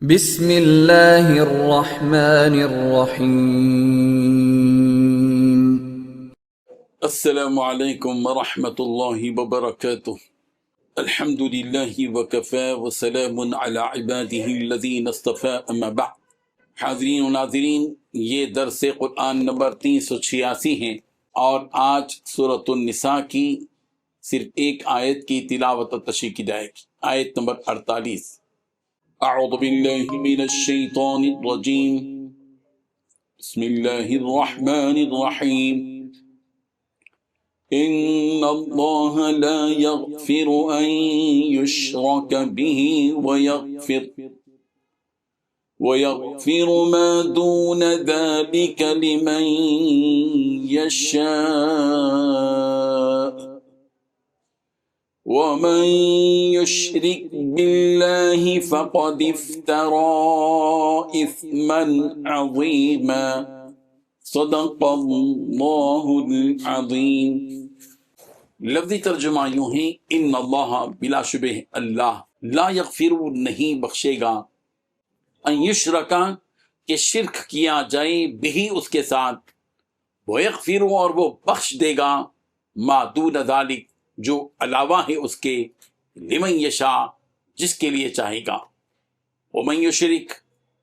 بسم اللہ الرحمن الرحیم۔ السلام علیکم ورحمۃ اللہ وبرکاتہ۔ الحمد للہ وکفی وسلام علی عبادہ الذین اصطفی، اما بعد۔ حاضرین و ناظرین، یہ درس قرآن نمبر 386 ہے اور آج سورۃ النساء کی صرف ایک آیت کی تلاوت و تشریح کی جائے گی، آیت نمبر 48۔ اعوذ باللہ من الشیطان الرجیم، بسم اللہ الرحمن الرحیم۔ ان اللہ لا یغفر ان یشرک به ویغفر ما دون ذلك لمن یشاء ومن يشرك بالله فقد افترى اثما عظيما، صدق اللہ العظیم۔ لفظی ترجمہ یوں ہے، ان اللہ بلا شبہ اللہ، لا یغفر نہیں بخشے گا، ان یشرکا کہ شرک کیا جائے، بھی اس کے ساتھ، ویغفر اور وہ بخش دے گا، ما دون ذالک جو علاوہ ہے اس کے، لمن یشاء جس کے لیے چاہے گا، ومن یشرک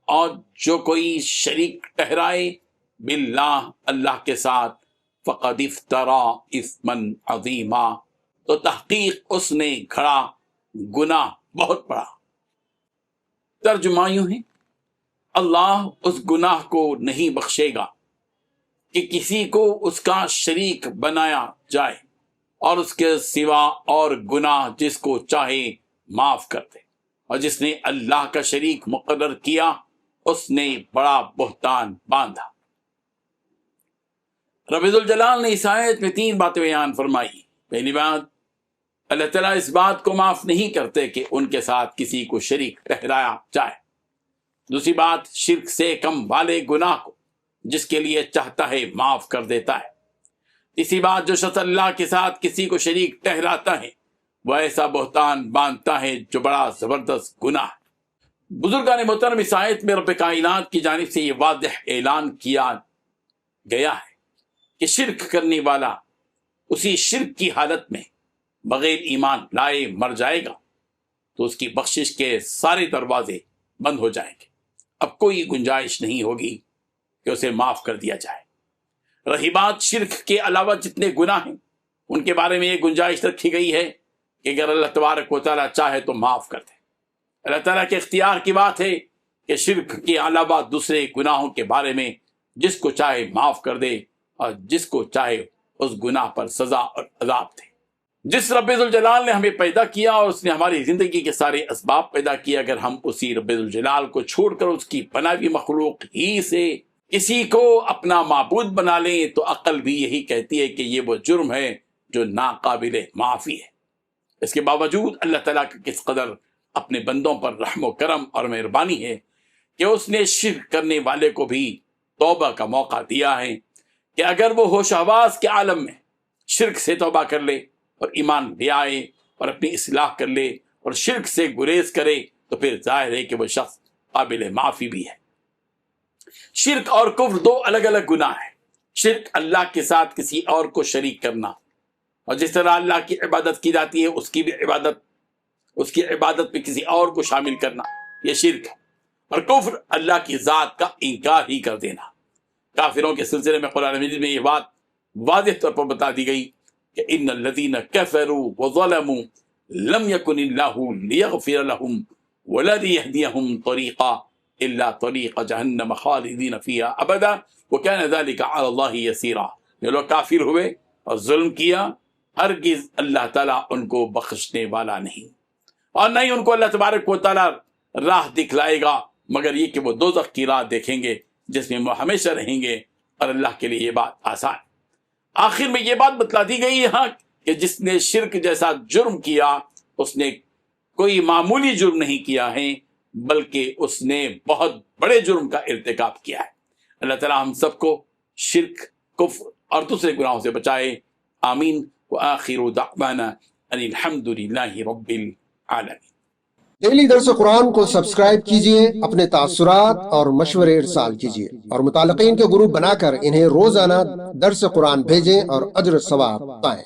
اور جو کوئی شریک ٹھہرائے، باللہ اللہ کے ساتھ، فقد افترا اثما عظیما تو تحقیق اس نے گھڑا گناہ بہت بڑا۔ ترجمہ یوں ہے، اللہ اس گناہ کو نہیں بخشے گا کہ کسی کو اس کا شریک بنایا جائے اور اس کے سوا اور گناہ جس کو چاہے معاف کر دے، اور جس نے اللہ کا شریک مقرر کیا اس نے بڑا بہتان باندھا۔ رب ذوالجلال نے اس آیت میں 3 باتیں بیان فرمائی۔ پہلی بات، اللہ تعالیٰ اس بات کو معاف نہیں کرتے کہ ان کے ساتھ کسی کو شریک ٹھہرایا جائے۔ دوسری بات، شرک سے کم والے گناہ کو جس کے لیے چاہتا ہے معاف کر دیتا ہے۔ تیسری بات، جو شخص اللہ کے ساتھ کسی کو شریک ٹھہراتا ہے وہ ایسا بہتان باندھتا ہے جو بڑا زبردست گناہ ہے۔ بزرگان محترم، اس آیت میں رب کائنات کی جانب سے یہ واضح اعلان کیا گیا ہے کہ شرک کرنے والا اسی شرک کی حالت میں بغیر ایمان لائے مر جائے گا تو اس کی بخشش کے سارے دروازے بند ہو جائیں گے، اب کوئی گنجائش نہیں ہوگی کہ اسے معاف کر دیا جائے۔ رہی بات شرک کے علاوہ جتنے گناہ ہیں ان کے بارے میں یہ گنجائش رکھی گئی ہے کہ اگر اللہ تبارک و تعالیٰ چاہے تو معاف کر دے۔ اللہ تعالیٰ کے اختیار کی بات ہے کہ شرک کے علاوہ دوسرے گناہوں کے بارے میں جس کو چاہے معاف کر دے اور جس کو چاہے اس گناہ پر سزا اور عذاب دے۔ جس رب ذوالجلال نے ہمیں پیدا کیا اور اس نے ہماری زندگی کے سارے اسباب پیدا کیے، اگر ہم اسی رب ذوالجلال کو چھوڑ کر اس کی بنائی مخلوق ہی سے کسی کو اپنا معبود بنا لیں تو عقل بھی یہی کہتی ہے کہ یہ وہ جرم ہے جو ناقابل معافی ہے۔ اس کے باوجود اللہ تعالیٰ کا کس قدر اپنے بندوں پر رحم و کرم اور مہربانی ہے کہ اس نے شرک کرنے والے کو بھی توبہ کا موقع دیا ہے کہ اگر وہ ہوش حواس کے عالم میں شرک سے توبہ کر لے اور ایمان لے آئے اور اپنی اصلاح کر لے اور شرک سے گریز کرے تو پھر ظاہر ہے کہ وہ شخص قابل معافی بھی ہے۔ شرک اور کفر 2 الگ الگ گناہ ہیں۔ شرک اللہ کے ساتھ کسی اور کو شریک کرنا، اور جس طرح اللہ کی عبادت کی جاتی ہے اس کی عبادت میں کسی اور کو شامل کرنا، یہ شرک ہے۔ اور کفر اللہ کی ذات کا انکار ہی کر دینا۔ کافروں کے سلسلے میں قرآن مجید میں یہ بات واضح طور پر بتا دی گئی کہ ان الذین کفروا وظلموا لم یکن اللہ لیغفر لهم ولا لیہدیہم طریقا الا طریق جہنم خالدین فیہا ابدا وکان ذلک علی اللہ یسیرا۔ جو لوگ کافر ہوئے اور ظلم کیا، ہرگز اللہ تعالیٰ ان کو بخشنے والا نہیں، اور نہ ہی ان کو اللہ تبارک و تعالیٰ راہ دکھلائے گا مگر یہ کہ وہ دوزخ کی راہ دیکھیں گے جس میں وہ ہمیشہ رہیں گے، اور اللہ کے لیے یہ بات آسان۔ آخر میں یہ بات بتلا دی گئی یہاں کہ جس نے شرک جیسا جرم کیا اس نے کوئی معمولی جرم نہیں کیا ہے بلکہ اس نے بہت بڑے جرم کا ارتکاب کیا ہے۔ اللہ تعالیٰ ہم سب کو شرک، کفر اور دوسرے گناہوں سے بچائے، آمین۔ وآخر دعوانا ان الحمد للہ رب العالمین۔ ڈیلی درس قرآن کو سبسکرائب کیجئے، اپنے تاثرات اور مشورے ارسال کیجئے اور متعلقین کے گروپ بنا کر انہیں روزانہ درس قرآن بھیجیں اور اجر ثواب پائیں۔